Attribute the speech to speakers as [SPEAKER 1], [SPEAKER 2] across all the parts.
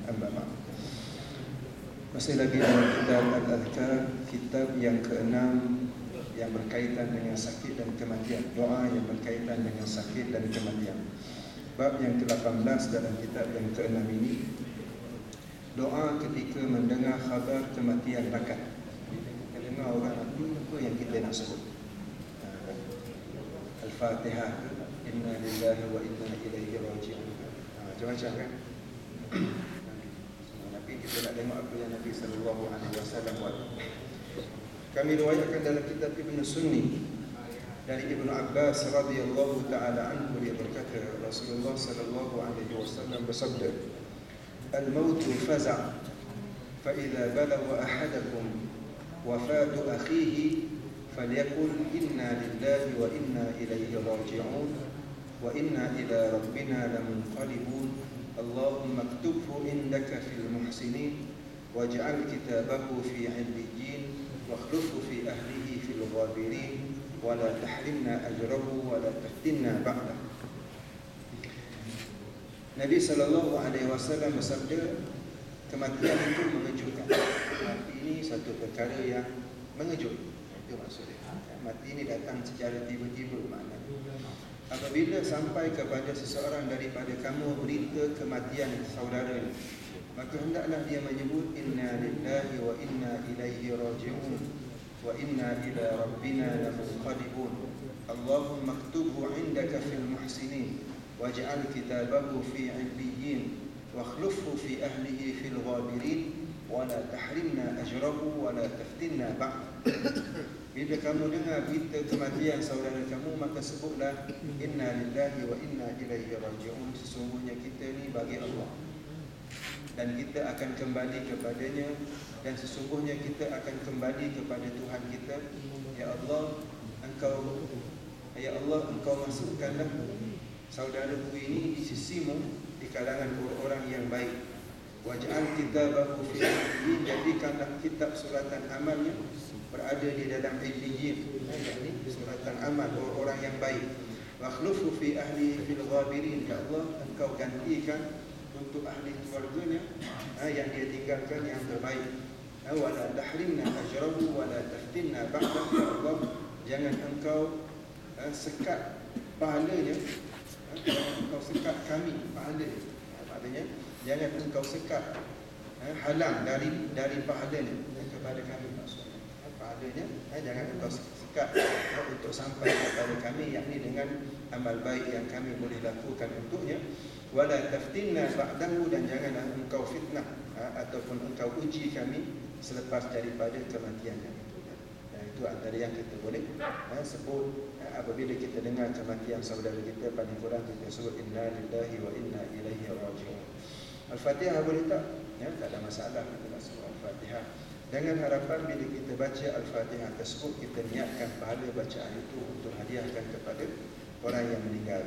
[SPEAKER 1] Amma ba'd. Masih lagi dalam kitab Al-Adhkar, kitab yang ke-6 yang berkaitan dengan sakit dan kematian, doa yang berkaitan dengan sakit dan kematian. Bab yang ke-18 dalam kitab yang ke-6 ini, doa ketika mendengar khabar kematian rakan. Kita dengar orang mati, apa yang kita nak sebut? Al-Fatihah, inna lillahi wa inna ilaihi raji'un. Macam-macam kan? Tapi kita nak tengok apa yang Nabi SAW buat. Kami riwayatkan dalam kitab Ibn Sunni dari Ibn Abbas radhiyallahu ta'ala anhu, dia berkata Rasulullah SAW bersabda, al-mautu faza' fa idza balagha ahadakum wafatu akhihi falyaqul inna lillahi wa inna ilaihi raji'un wa inna ila rabbina lamunqalibun Allahumma aktubhu indaka fil muhsinin waj'al kitabahu fi 'illiyyin wakhlufhu fi ahlihi fil ghabirin wa la tahrimna ajrahu wa la taftinna ba'dah. Nabi SAW bersabda, kematian itu mengejutkan. Mati ini satu perkara yang mengejut. Itu maksudnya. Mati ini datang secara tiba-tiba maknanya. Apabila sampai kepada seseorang daripada kamu berita kematian saudaranya, maka hendaklah dia menyebut inna lillahi wa inna ilaihi raji'un wa inna ila rabbina lamunqalibun Allahumma aktubhu indaka fil muhsinin waj'al kitabahu fi 'illiyyin wakhlufhu fi ahlihi fil ghabirin wa la tahrimna ajrahu wa la taftinna ba'd. Bila kamu dengar berita kematian saudara kamu, maka sebutlah inna lillahi wa inna ilaihi raji'un. Sesungguhnya kita ni bagi Allah dan kita akan kembali kepadanya, dan sesungguhnya kita akan kembali kepada Tuhan kita. Ya Allah, Engkau masukkanlah saudaraku ini di sisimu di kalangan orang-orang yang baik. Waj'al kitabahu fi 'illiyyin, jadikanlah kitab suratan amalnya berada di dalam 'illiyyin, yakni suratan amal orang-orang yang baik. Wakhlufu fi ahlihi fil ghabirin, ya Allah, Engkau gantikan untuk ahli keluarganya yang dia tinggalkan yang terbaik. Wa la tahrimna ajrahu wa la taftinna ba'dah, ya Allah, jangan Engkau sekat pahalanya, Engkau sekat kami pahalanya. Maknanya jangan Engkau sekat halang dari pahalanya kepada kami. Maksudnya pahalanya jangan Engkau sekat untuk sampai kepada kami, yakni dengan amal baik yang kami boleh lakukan untuknya. Wala taftinna ba'dahu, dan janganlah Engkau fitnah ataupun Engkau uji kami selepas daripada kematiannya. Dan itu antara yang kita boleh sebut apabila kita dengar kematian saudara kita. Paling kurang kita sebut inna lillahi wa inna ilaihi raji'un. Al-Fatihah boleh tak? Ya, tak ada masalah kita nak sebut Al-Fatihah. Dengan harapan bila kita baca Al-Fatihah tersebut, kita niatkan pahala bacaan itu untuk hadiahkan kepada orang yang meninggal.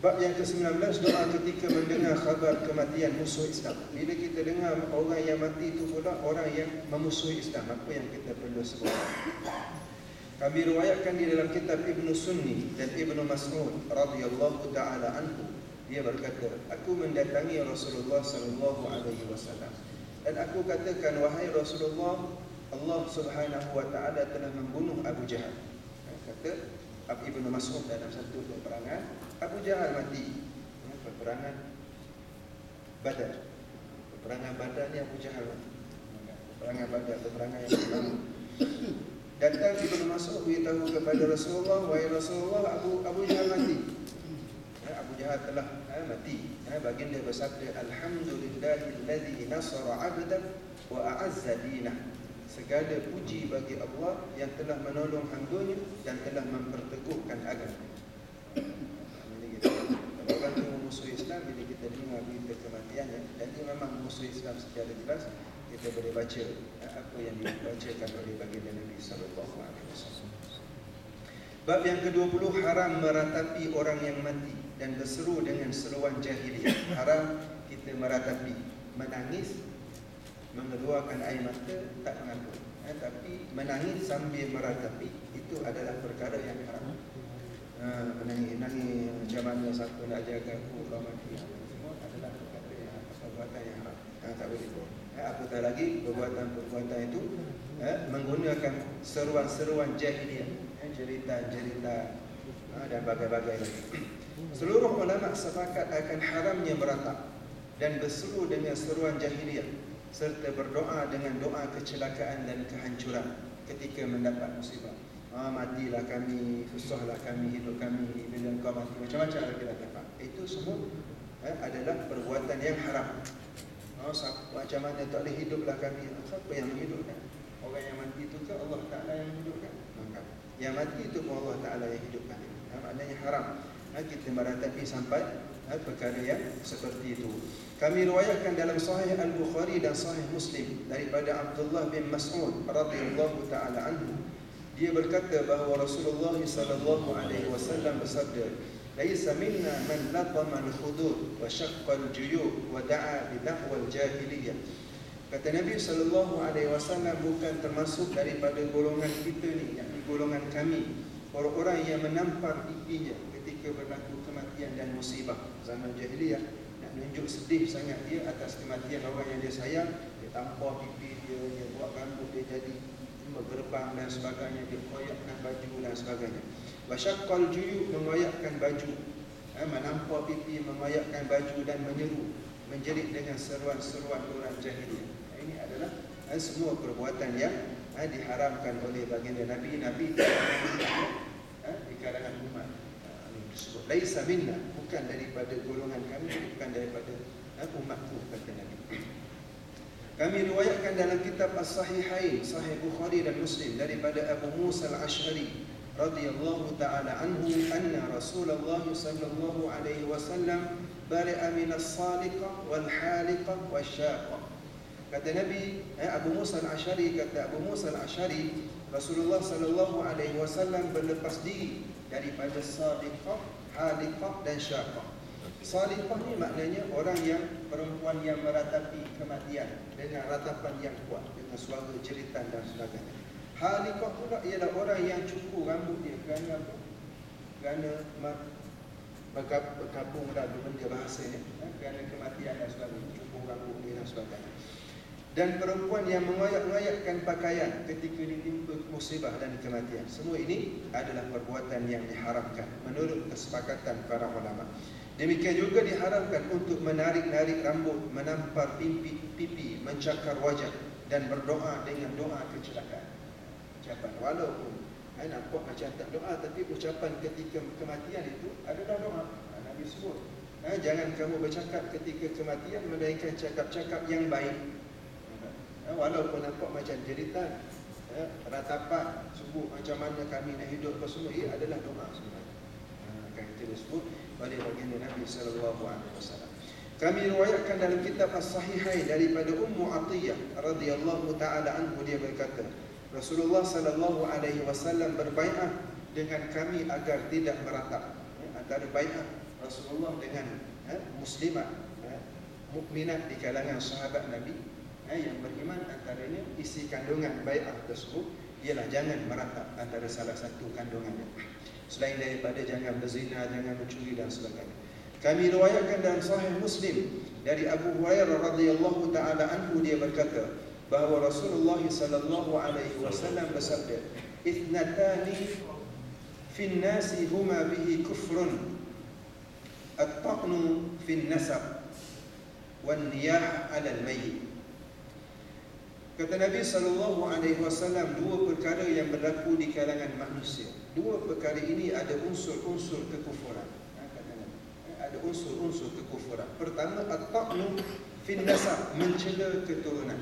[SPEAKER 1] Bab yang ke-19, doa ketika mendengar khabar kematian musuh Islam. Bila kita dengar orang yang mati itu pula orang yang memusuhi Islam, apa yang kita perlu sebut? Kami riwayatkan di dalam kitab Ibn Sunni dan Ibn Mas'ud radhiyallahu ta'ala anhu, dia berkata, aku mendatangi Rasulullah sallallahu alaihi wasallam dan aku katakan, wahai Rasulullah, Allah Subhanahu wa ta'ala telah membunuh Abu Jahal. Kata Ibn Mas'ud dalam satu peperangan, Abu Jahal mati. Peperangan Badar. Peperangan Badar ni Abu Jahal mati. Peperangan Badar, peperangan yang pertama. Datang Ibn Mas'ud beritahu kepada Rasulullah, wahai Rasulullah, Abu Jahal mati. Abu Jahal telah mati. Baginda bersabda, alhamdulillahilladzi nasara 'abdan wa a'azza dinah. Segala puji bagi Allah yang telah menolong hamba-Nya dan telah memperteguhkan agama. Kalau orang itu memusuhi Islam, bila kita dengar berita kematiannya, dan dia memang memusuhi Islam secara jelas, kita boleh baca apa yang dibacakan oleh baginda Nabi sallallahu alaihi wasallam. Bab yang ke-20, haram meratapi orang yang mati dan berseru dengan seruan jahiliyah. Haram kita meratapi, menangis, mengeluarkan air mata, tak mengapa. Tapi menangis sambil meratapi itu adalah perkara yang haram. Menangis macam mana siapa nak jaga aku kalau mati, semua adalah perkara perbuatan yang haram. Tak boleh. Apatah lagi perbuatan itu menggunakan seruan-seruan jahiliyah, cerita-cerita dan bagai-bagai lagi. Seluruh ulama sepakat akan haramnya meratap dan berseru dengan seruan jahiliyah serta berdoa dengan doa kecelakaan dan kehancuran ketika mendapat musibah. Matilah kami, susahlah kami, hidup kami, bila engkau mati, macam-macam lagi dah dapat. Itu semua adalah perbuatan yang haram. Macam mana tak boleh hiduplah kami? Siapa yang menghidupkan? Orang yang mati itu ke Allah Ta'ala yang menghidupkan? Yang mati itu pun Allah Ta'ala yang hidupkan. Maknanya haram kita meratapi sampai perkara yang seperti itu. Kami riwayatkan dalam Sahih Al-Bukhari dan Sahih Muslim daripada Abdullah bin Mas'ud radhiyallahu ta'ala anhu. Dia berkata bahawa Rasulullah sallallahu alaihi wasallam bersabda, "Laisa minna man latama al-khudud wa syaqqa al-juyub wa da'a bi da'wal jahiliyah." Kata Nabi sallallahu alaihi wasallam, bukan termasuk daripada golongan kita ni, yakni golongan kami, orang-orang yang menampar pipinya ketika berlaku kematian dan musibah. Zaman jahiliyah nak menunjuk sedih sangat dia atas kematian orang yang dia sayang, dia tampar pipi dia buat rambut dia jadi bergerbang dan sebagainya, dia koyakkan baju dan sebagainya. Wasyaqqal juyub, mengoyakkan baju, menampar pipi, mengoyakkan baju dan menyeru, menjerit dengan seruan-seruan orang jahiliyah. Ini adalah semua perbuatan yang diharamkan oleh baginda Nabi di kalangan umat. Disebut laisa minna, bukan daripada golongan kami, bukan daripada umatku, kata Nabi. Kami riwayatkan dalam kitab As-Sahihain, Sahih Bukhari dan Muslim, daripada Abu Musa Al-Ash'ari radhiyallahu ta'ala anhu anna Rasulullah sallallahu alaihi wasallam bari'a min as-saliqah wal haliqah wasyaqah. Kata Nabi, Abu Musa Al-Ash'ari kata Abu Musa Al-Ash'ari, Rasulullah sallallahu alaihi wasallam berlepas diri daripada saliqah, haliqah dan syaqah. Saliqah ni maknanya orang yang, perempuan yang meratapi kematian dengan ratapan yang kuat, dengan suara jeritan dan sebagainya. Haliqah pula ialah orang yang cukur rambut dia kerana apa? Kerana berkabung dalam benda bahasanya, kerana kematian dan sebagainya, cukur rambut dia dan sebagainya. Dan perempuan yang mengoyak-ngoyakkan pakaian ketika ditimpa musibah dan kematian. Semua ini adalah perbuatan yang diharamkan menurut kesepakatan para ulama. Demikian juga diharamkan untuk menarik-narik rambut, menampar pipi, mencakar wajah dan berdoa dengan doa kecelakaan. Ucapan walaupun nampak macam tak doa, tapi ucapan ketika kematian itu adalah doa. Nabi sebut, jangan kamu bercakap ketika kematian melainkan cakap-cakap yang baik. Walaupun nampak macam jeritan, ratapan, sebut macam mana kami nak hidup, semua ia adalah doa sebenarnya. Akan kita disebut oleh baginda Nabi sallallahu alaihi wasallam. Kami riwayatkan dalam kitab As-Sahihain daripada Ummu Atiyah radhiyallahu taala anhu, dia berkata, Rasulullah sallallahu alaihi wasallam berbaiat dengan kami agar tidak meratap. Antara baiat Rasulullah dengan muslimat, mukminat di kalangan sahabat Nabi yang beriman, antaranya isi kandungan baiat tersebut ialah jangan meratap, antara salah satu kandungannya. Selain daripada jangan berzina, jangan mencuri dan sebagainya. Kami riwayatkan dalam Sahih Muslim dari Abu Hurairah radhiyallahu taala anhu, dia berkata bahawa Rasulullah sallallahu alaihi wasallam bersabda, "Ithnatani fin nasi huma bihi kufrun, at-ta'nu fin nasab wan niyah 'ala al-mayyit." Kata Nabi sallallahu alaihi wasallam, dua perkara yang berlaku di kalangan manusia. Dua perkara ini ada unsur-unsur kekufuran. Kata Nabi, ada unsur-unsur kekufuran. Pertama, at-ta'nu fin nasab, mencela keturunan.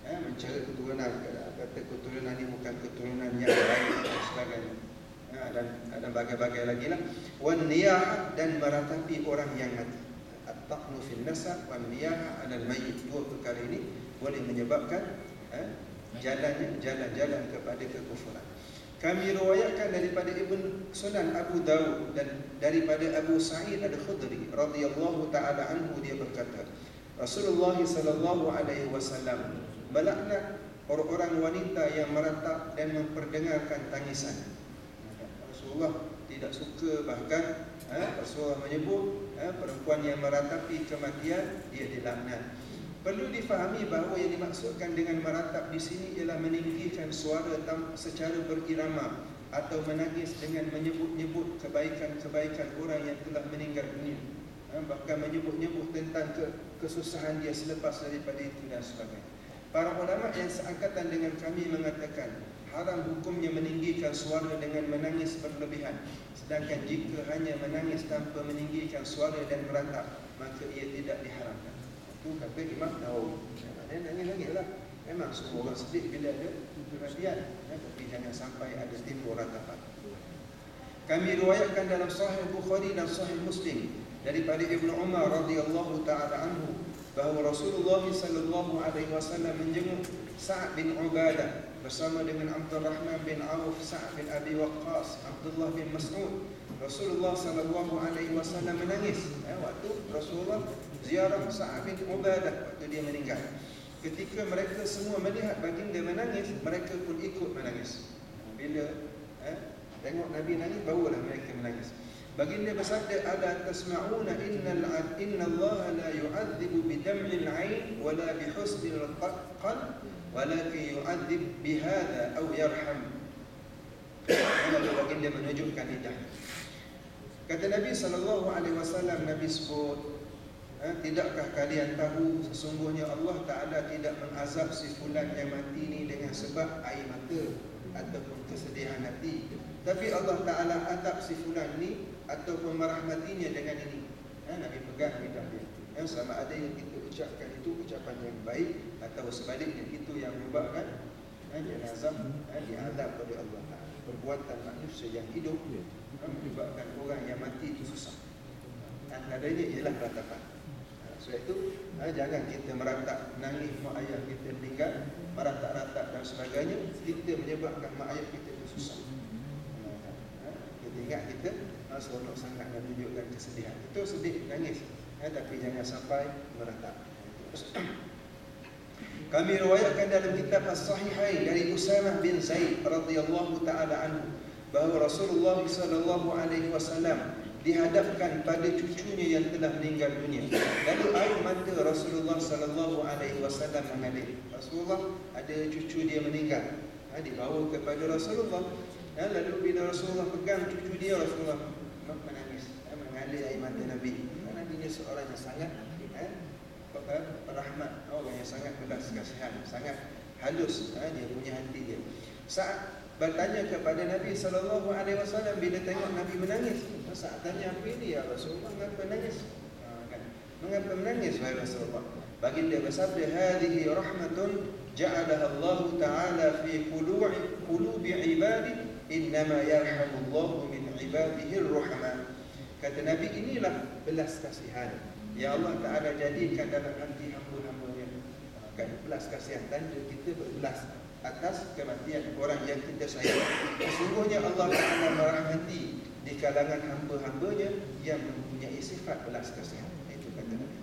[SPEAKER 1] Mencela keturunan, kata keturunan ini bukan keturunan yang baik dan sebagainya. Dan bagai-bagai lagi lah. Wan niyah, dan meratapi orang yang mati. At-ta'nu fin nasab wan niyah 'ala al-mayyit. Dua perkara ini boleh menyebabkan jalan-jalan kepada kekufuran. Kami riwayatkan daripada Ibn Sunan Abu Dawud dan daripada Abu Sa'id Al-Khudri radhiyallahu taala anhu, dia berkata, Rasulullah sallallahu alaihi wasallam melaknat orang-orang wanita yang meratap dan memperdengarkan tangisan. Rasulullah tidak suka, bahkan Rasulullah menyebut perempuan yang meratapi kematian dia dilaknat. Perlu difahami bahawa yang dimaksudkan dengan meratap di sini ialah meninggikan suara secara berirama atau menangis dengan menyebut-nyebut kebaikan-kebaikan orang yang telah meninggal dunia, bahkan menyebut-nyebut tentang kesusahan dia selepas daripada itu dan sebagainya. Para ulama yang seangkatan dengan kami mengatakan haram hukumnya meninggikan suara dengan menangis berlebihan. Sedangkan jika hanya menangis tanpa meninggikan suara dan meratap, maka ia tidak diharamkan. Itu kata Imam Nawawi. Maknanya nangis-nangis lah. Memang semua orang sedih bila ada kematian, tapi jangan sampai ada timbul ratapan. Kami riwayatkan dalam Sahih Bukhari dan Sahih Muslim daripada Ibnu Umar radhiyallahu taala anhu bahawa Rasulullah sallallahu alaihi wasallam menjenguk Sa'ad bin Ubadah bersama dengan Abdul Rahman bin Auf, Sa'ad bin Abi Waqqas, Abdullah bin Mas'ud. Rasulullah sallallahu alaihi wasallam menangis waktu Rasulullah ziarah Sa'ad bin Ubadah waktu dia meninggal. Ketika mereka semua melihat baginda menangis, mereka pun ikut menangis. Bila tengok Nabi nangis, barulah mereka menangis. Baginda bersabda, "Ala tasma'una inna Allah la yu'adzibu bidam'il 'ain wala bihusnil qalb walakin yu'adzib bihadza aw yarham." Lalu baginda menunjukkan lidah. Kata Nabi sallallahu alaihi wasallam, Nabi sebut, tidakkah kalian tahu sesungguhnya Allah Ta'ala tidak mengazab si fulan yang mati ni dengan sebab air mata ataupun kesedihan hati, tapi Allah Ta'ala azab si fulan ni ataupun merahmatinya dengan ini. Nabi pegang lidah dia. Sama ada yang kita ucapkan itu ucapan yang baik atau sebaliknya itu yang menyebabkan jenazah diazab oleh Allah Ta'ala. Perbuatan manusia yang hidup menyebabkan orang yang mati itu susah. Adanya ialah ratapan. Sebab itu jangan kita meratap nangis mak ayah kita meninggal, meratap-ratap dan sebagainya, kita menyebabkan mak ayah kita itu susah. Kita ingat kita seronok sangat dan tunjukkan kesedihan. Itu sedih, nangis, tapi jangan sampai meratap. Kami riwayatkan dalam kitab As-Sahihain dari Usamah bin Zaid radhiyallahu taala anhu bahawa Rasulullah sallallahu alaihi wasallam dihadapkan pada cucunya yang telah meninggal dunia. Lalu air mata Rasulullah sallallahu alaihi wasallam mengalir. Rasulullah ada cucu dia meninggal, dibawa kepada Rasulullah. Lalu bila Rasulullah pegang cucu dia, Rasulullah menangis, mengalir air mata Nabi. Nabi ni seorang yang sangat rahmat, orang yang sangat belas kasihan, sangat halus dia punya hati dia. Saat bertanya kepada Nabi sallallahu alaihi wasallam bila tengok Nabi menangis, saat tanya, apa ini ya Rasulullah, mengapa menangis? Mengapa menangis wahai Rasulullah? Baginda bersabda, hadhihi rahmatun ja'alaha Allah Ta'ala fi qulubi ibadi, innama yarhamullahu min ibadihi ar-rahman. Kata Nabi, inilah belas kasihan yang Allah Ta'ala jadikan dalam hati hamba-hambanya. Belas kasihan tanda kita berbelas atas kematian orang yang kita sayang. Sesungguhnya Allah Ta'ala merahmati di kalangan hamba-hambanya yang mempunyai sifat belas kasihan. Itu kata Nabi.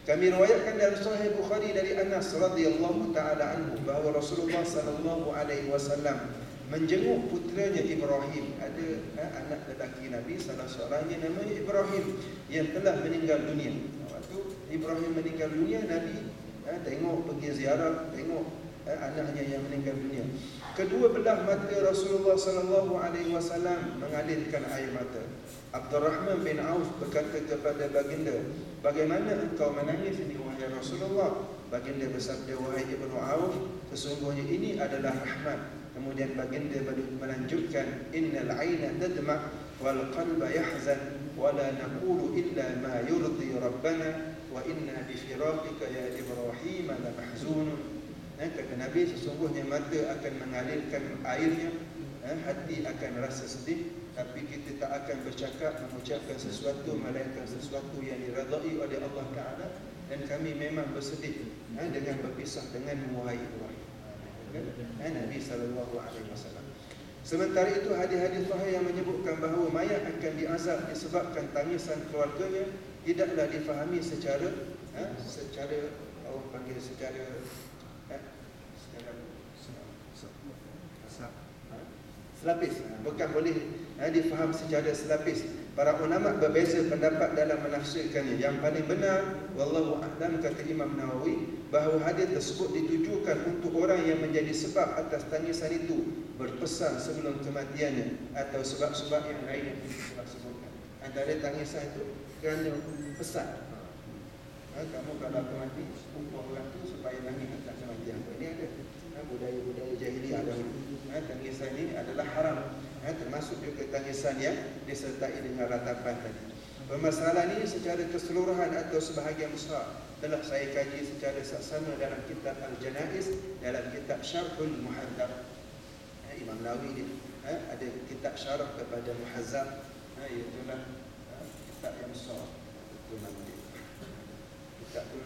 [SPEAKER 1] Kami riwayatkan dalam Sahih Bukhari dari Anas radhiyallahu taala anhu bahawa Rasulullah sallallahu alaihi wasallam menjenguk putranya Ibrahim. Ada anak lelaki Nabi, salah seorangnya namanya Ibrahim yang telah meninggal dunia. Waktu Ibrahim meninggal dunia, Nabi tengok, pergi ziarah, tengok anaknya yang meninggal dunia. Kedua belah mata Rasulullah sallallahu alaihi wasallam mengalirkan air mata. Abdurrahman bin Auf berkata kepada baginda, "Bagaimana engkau menangis ini wahai Rasulullah?" Baginda bersabda, "Wahai Ibnu Auf, sesungguhnya ini adalah rahmat." Kemudian baginda melanjutkan, "Innal 'aina tadma' wal qalba yahzan wa la naqulu illa ma yurdi rabbana wa inna bi firaqika ya Ibrahim la mahzunun." Kata Nabi, sesungguhnya mata akan mengalirkan airnya, hati akan rasa sedih, tapi kita tak akan bercakap mengucapkan sesuatu melainkan sesuatu yang diredai oleh Allah Ta'ala, dan kami memang bersedih dengan berpisah dengan wahai Ibrahim. Nabi sallallahu alaihi wasallam. Sementara itu hadis-hadis sahih yang menyebutkan bahawa mayat akan diazab disebabkan tangisan keluarganya tidaklah difahami secara orang panggil secara selapis, bukan boleh difaham secara selapis. Para ulama berbeza pendapat dalam menafsirkannya. Yang paling benar, wallahu a'lam, kata Imam Nawawi, bahawa hadis tersebut ditujukan untuk orang yang menjadi sebab atas tangisan itu berpesan sebelum kematiannya, atau sebab-sebab yang lain yang telah sebutkan. Antara tangisan itu kerana pesan. Kamu kalau aku mati, umpah orang tu supaya nangis atas kematian. Ini ada budaya-budaya jahiliah dahulu. Tangisan ini adalah haram. Termasuk juga tangisan yang disertai dengan ratapan tadi. Permasalahan ini secara keseluruhan atau sebahagian besar telah saya kaji secara saksama dalam kitab Al-Janaiz, dalam kitab Syarhul Muhadzab. Imam Nawawi ni ada kitab syarah kepada Muhadzab, iaitulah kitab yang besar. Itu nama dia. Kitab tu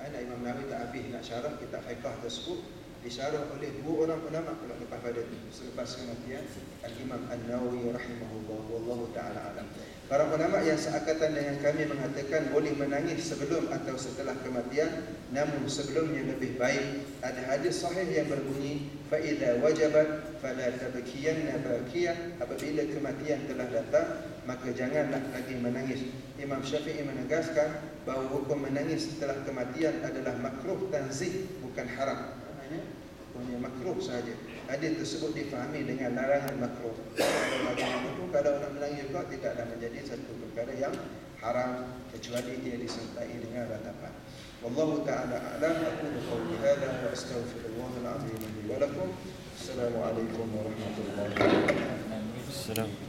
[SPEAKER 1] Imam Nawawi tak habis nak syarah kitab fiqh tersebut, disyarah oleh dua orang ulama pula lepas pada selepas kematian Al-Imam An-Nawawi rahimahullah. Wallahu ta'ala alam. Para ulama yang seakatan dengan kami mengatakan boleh menangis sebelum atau setelah kematian, namun sebelumnya lebih baik. Ada hadis sahih yang berbunyi, fa idza wajabat fala tabkiyanna bakiyah, apabila kematian telah datang maka janganlah lagi menangis. Imam Syafi'i menegaskan bahawa hukum menangis setelah kematian adalah makruh tanzih, bukan haram. Hukumnya makruh sahaja. Hadis tersebut difahami dengan larangan makruh. Kalau orang menangis juga tidaklah menjadi satu perkara yang haram kecuali dia disertai dengan ratapan. Wallahu ta'ala a'lam. Aqulu qawli hadha wa astaghfirullahal azim li wa lakum. Assalamualaikum warahmatullahi wabarakatuh.